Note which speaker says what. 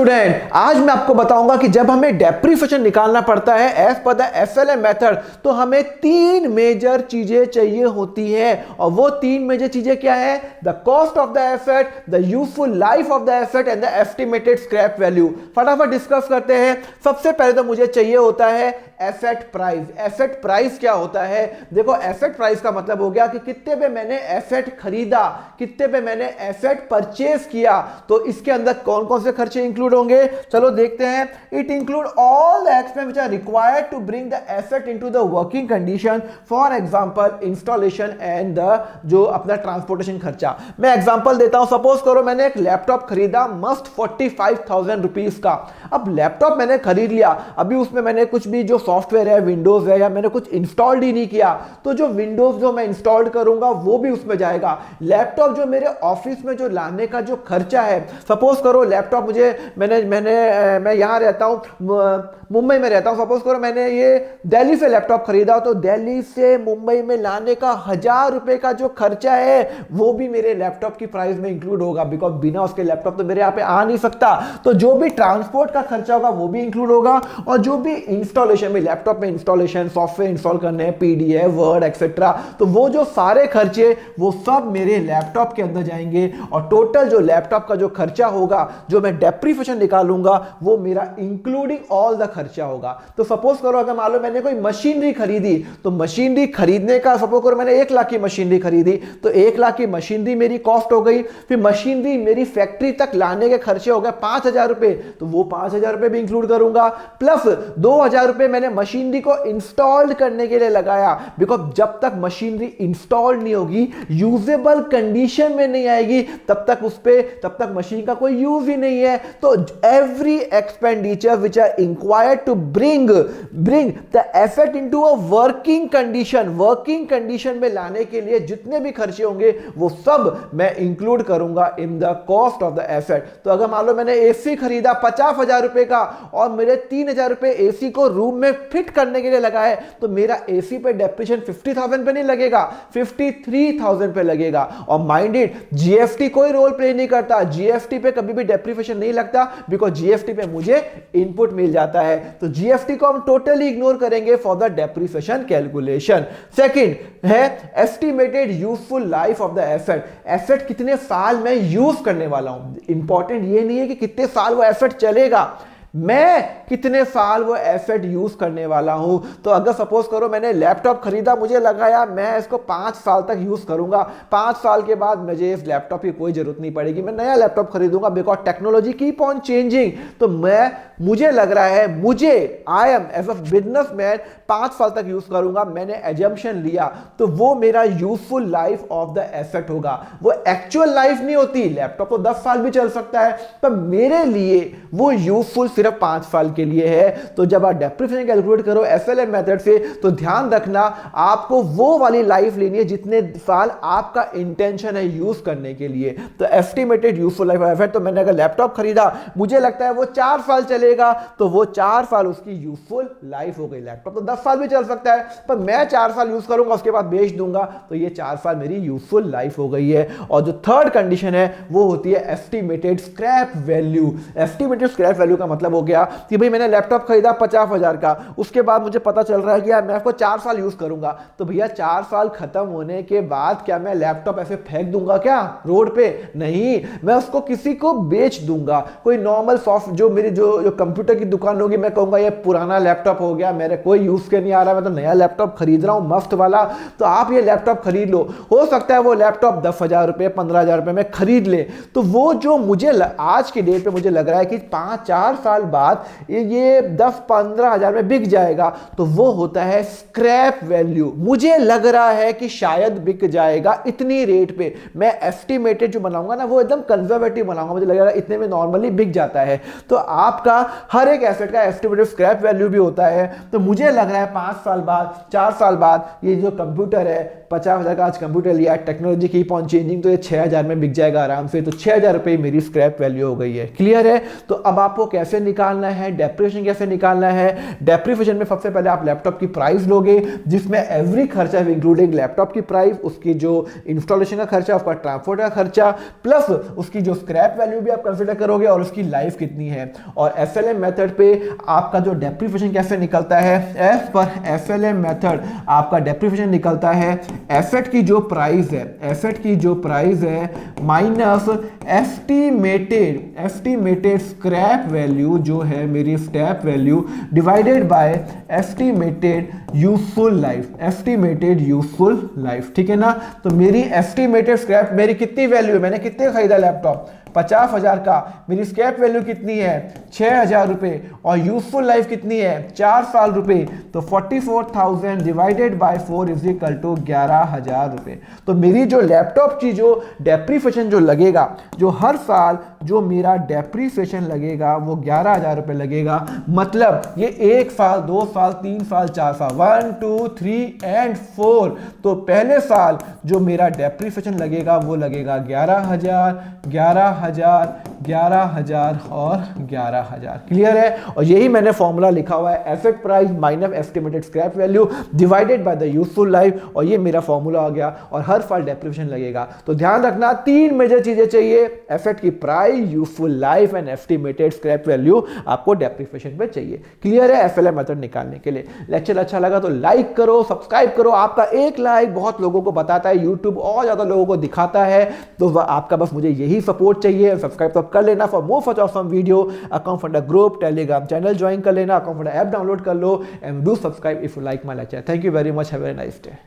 Speaker 1: Student, आज मैं आपको बताऊंगा कि जब हमें डेप्रिसिएशन निकालना पड़ता है एज पर द एफएलएम मेथड, तो हमें तीन मेजर चीजें चाहिए होती है। और वो तीन मेजर चीजें क्या है? The cost of the asset, the useful life of the asset and the estimated scrap value. फटाफट डिस्कस करते हैं। सबसे पहले तो मुझे चाहिए होता है एसेट प्राइस। एसेट प्राइस क्या होता है? देखो, एसेट प्राइस का मतलब हो गया कि कितने पे मैंने एसेट खरीदा, कितने पे मैंने एसेट परचेज किया। तो इसके अंदर कौन कौन से खर्चे इंक्लूड होंगे, चलो देखते हैं। It include all the expense which are required to bring the asset into the working condition, for example installation and the जो अपना ट्रांसपोर्टेशन खर्चा। मैं एग्जांपल देता हूं। सपोज करो मैंने एक लैपटॉप खरीदा मस्त 45,000 रुपीज का। अब लैपटॉप मैंने खरीद लिया, अभी उसमें मैंने कुछ भी जो सॉफ्टवेयर है, विंडोज है, या मैंने कुछ इंस्टॉल्ड ही नहीं किया, तो जो विंडोज जो मैं इंस्टॉल करूंगा वो भी उसमें जाएगा। लैपटॉप जो मेरे ऑफिस में जो लाने का जो खर्चा है, सपोज करो लैपटॉप मुझे मैं यहां रहता हूं, मुंबई में रहता हूं। सपोज करो मैंने ये दिल्ली से लैपटॉप खरीदा, तो दिल्ली से मुंबई में लाने का 1000 रुपए का जो खर्चा है वो भी मेरे लैपटॉप की प्राइस में इंक्लूड होगा, बिकॉज बिना उसके लैपटॉप तो मेरे यहाँ पे आ नहीं सकता। तो जो भी ट्रांसपोर्ट का खर्चा होगा वो भी इंक्लूड होगा, और जो भी इंस्टॉलेशन में लैपटॉप में इंस्टॉलेशन, सॉफ्टवेयर इंस्टॉल करने हैं, पीडीएफ, वर्ड एक्सेट्रा, तो वो जो सारे खर्चे वो सब मेरे लैपटॉप के अंदर जाएंगे। और टोटल जो लैपटॉप का जो खर्चा होगा, जो मैं डेप्रिसिएशन निकालूंगा, वो मेरा इंक्लूडिंग ऑल द खर्चा होगा। तो सपोज करो अगर मान लो मैंने कोई मशीनरी खरीदी, तो मशीनरी खरीदने का, सपोज करो मैंने 1 लाख की मशीनरी खरीदी, तो 1 लाख की मशीनरी मेरी कॉस्ट हो गई। फिर मशीनरी मेरी फैक्ट्री तक लाने के खर्चे हो गए 5,000 रुपए, तो वो 5,000 रुपए भी इंक्लूड करूंगा। प्लस 2,000 रुपए मैंने मशीनरी को इंस्टॉल करने के लिए लगाया, बिकॉज जब तक मशीनरी इंस्टॉल नहीं होगी, यूजेबल कंडीशन में नहीं आएगी, तब तक मशीन का कोई यूज ही नहीं है। तो every expenditure which are inquired to bring the asset into a working condition में लाने के लिए जितने भी खर्चे होंगे वो सब मैं इंक्लूड करूंगा in the cost of the asset. तो अगर मान लो मैंने एसी खरीदा 50,000 रुपए का, और मेरे 3,000 रुपए एसी को रूम में फिट करने के लिए लगा है, तो मेरा एसी पे डेप्रिसिएशन 50,000 पे नहीं लगेगा, 53,000 पे लगेगा। और माइंडेड, जीएसटी कोई रोल प्ले नहीं करता, जीएसटी पे कभी भी डेप्रिसिएशन नहीं लगता, बिकॉज जीएसटी पे मुझे इनपुट मिल जाता है। तो जीएसटी को हम टोटली इग्नोर करेंगे for the depreciation calculation. Second है estimated useful life of the asset. Asset कितने साल में यूज करने वाला हूं। इंपॉर्टेंट ये नहीं है कि कितने साल वो एसेट चलेगा, मैं कितने साल वो एसेट यूज करने वाला हूं। तो अगर सपोज करो मैंने लैपटॉप खरीदा, मुझे लगाया मैं इसको 5 साल तक यूज करूंगा, 5 साल के बाद मुझे इस लैपटॉप की कोई जरूरत नहीं पड़ेगी, मैं नया लैपटॉप खरीदूंगा, because technology keep on changing. तो मुझे लग रहा है I am as a businessman 5 साल तक यूज करूंगा, मैंने एजम्पशन लिया, तो वो मेरा useful life of the asset होगा। वो एक्चुअल लाइफ नहीं होती, लैपटॉप तो 10 साल भी चल सकता है, पर मेरे लिए वो यूजफुल सिर्फ 5 साल के लिए है। तो जब आप डेप्रिसिएशन कैलकुलेट करो एफएलएम मेथड से, तो ध्यान रखना आपको वो वाली लाइफ लेनी है जितने साल आपका इंटेंशन है यूज करने के लिए। तो estimated useful life of asset, तो मैंने अगर लैपटॉप खरीदा, मुझे लगता है वो 4 साल चलेगा, तो वो 4 साल उसकी यूजफुल लाइफ हो गई। लैपटॉप तो 10 साल भी चल सकता है, पर मैं 4 साल यूज करूंगा, उसके बाद बेच दूंगा, तो ये 4 साल मेरी यूजफुल लाइफ हो गई है। और जो थर्ड कंडीशन है वो होती है estimated scrap value. Estimated scrap value का मतलब हो गया कि भाई मैंने लैपटॉप खरीदा 50,000 का, उसके बाद मुझे पता चल रहा है कि यार मैं इसको 4 साल यूज करूंगा, तो भैया 4 साल खत्म होने के बाद क्या मैं लैपटॉप ऐसे फेंक दूंगा क्या रोड पे? नहीं, मैं उसको किसी को बेच दूंगा। कोई नॉर्मल सॉफ्ट जो मेरी जो कंप्यूटर की दुकान होगी, मैं कहूंगा ये पुराना लैपटॉप हो गया, मेरे कोई यूज के नहीं आ रहा, मैं तो नया लैपटॉप खरीद रहा हूं मस्त वाला, तो आप ये लैपटॉप खरीद लो। हो सकता है वो लैपटॉप 10,000 रुपए 15,000 रुपए में खरीद ले, तो वो जो मुझे आज की डेट पे मुझे लग रहा है कि 5-4 साल बाद ये 10-15 हजार में बिक जाएगा, तो वो होता है स्क्रैप वैल्यू। मुझे लग रहा है कि शायद बिक जाएगा इतनी रेट पे। मैं एस्टिमेटेड जो बनाऊंगा ना वो एकदम कंजर्वेटिव बनाऊंगा, मुझे लग रहा है इतने में नॉर्मली बिक जाता है। तो आपका हर एक एसेट का एस्टिमेटेड स्क्रैप वैल्यू भी होता है। तो मुझे लग रहा है 5 साल बाद, 4 साल बाद ये जो कंप्यूटर है, 50,000 का आज कंप्यूटर लिया, टेक्नोलॉजी कीप ऑन चेंजिंग, तो ये 6,000 में बिक जाएगा आराम से। तो 6,000 रुपये मेरी स्क्रैप वैल्यू हो गई है। क्लियर है? तो अब आपको कैसे निकालना है, डेप्रिसिएशन कैसे निकालना है? डेप्रिसिएशन में सबसे पहले आप लैपटॉप की प्राइस लोगे, जिसमें एवरी खर्चा इंक्लूडिंग लैपटॉप की प्राइस, उसकी जो इंस्टॉलेशन का खर्चा, उसका ट्रांसपोर्ट का खर्चा, प्लस उसकी जो स्क्रैप वैल्यू भी आप कंसीडर करोगे और उसकी लाइफ कितनी है। और एफएलएम मेथड पे आपका जो डेप्रिसिएशन कैसे निकलता है, एज पर एफएलएम मेथड आपका डेप्रिसिएशन निकलता है एसेट की जो प्राइस है, एसेट की जो प्राइस है माइनस एस्टिमेटेड स्क्रैप वैल्यू जो है मेरी scrap value, divided by estimated useful life, estimated useful life. ठीक है ना? तो मेरी एस्टिमेटेड स्क्रैप, मेरी कितनी वैल्यू है, मैंने कितने खरीदा लैपटॉप, 50,000 का, मेरी स्क्रैप वैल्यू कितनी है, 6,000 रुपए, और यूजफुल लाइफ कितनी है, 4 साल रुपए। तो 44,000 divided by 4 is equal to 11,000 रुपए। तो मेरी जो लैपटॉप की जो डेप्रिसिएशन जो लगेगा, जो हर साल जो मेरा डेप्रिसिएशन लगेगा वो 11,000 रुपए लगेगा। मतलब ये 1 साल, 2 साल, 3 साल, 4 साल, 1 2 3 एंड 4। तो पहले साल जो मेरा डेप्रिसिएशन लगेगा वो लगेगा 11,000, 11,000, 11,000 और 11,000। क्लियर है? और यही मैंने फॉर्मूला लिखा हुआ है, asset price minus estimated scrap value divided by the useful life, और ये मेरा फॉर्मूला आ गया। और हर साल डेप्रिसिएशन लगेगा। तो ध्यान रखना 3 मेजर चीजें चाहिए, एसेट की price, useful life and estimated scrap value आपको डेप्रिसिएशन पे चाहिए। क्लियर है? एफएलएम मेथड निकालने के लिए। लेक्चर अच्छा लगा तो लाइक करो, सब्सक्राइब करो। आपका एक लाइक बहुत लोगों को बताता है, यूट्यूब और ज्यादा लोगों को दिखाता है। तो आपका बस मुझे यही सपोर्ट चाहिए। सब्सक्राइब तो कर लेना for more such awesome video. Account for the group, Telegram channel join कर लेना, account for the app download कर लो, and do subscribe if you like my lecture. Thank you very much, have a nice day.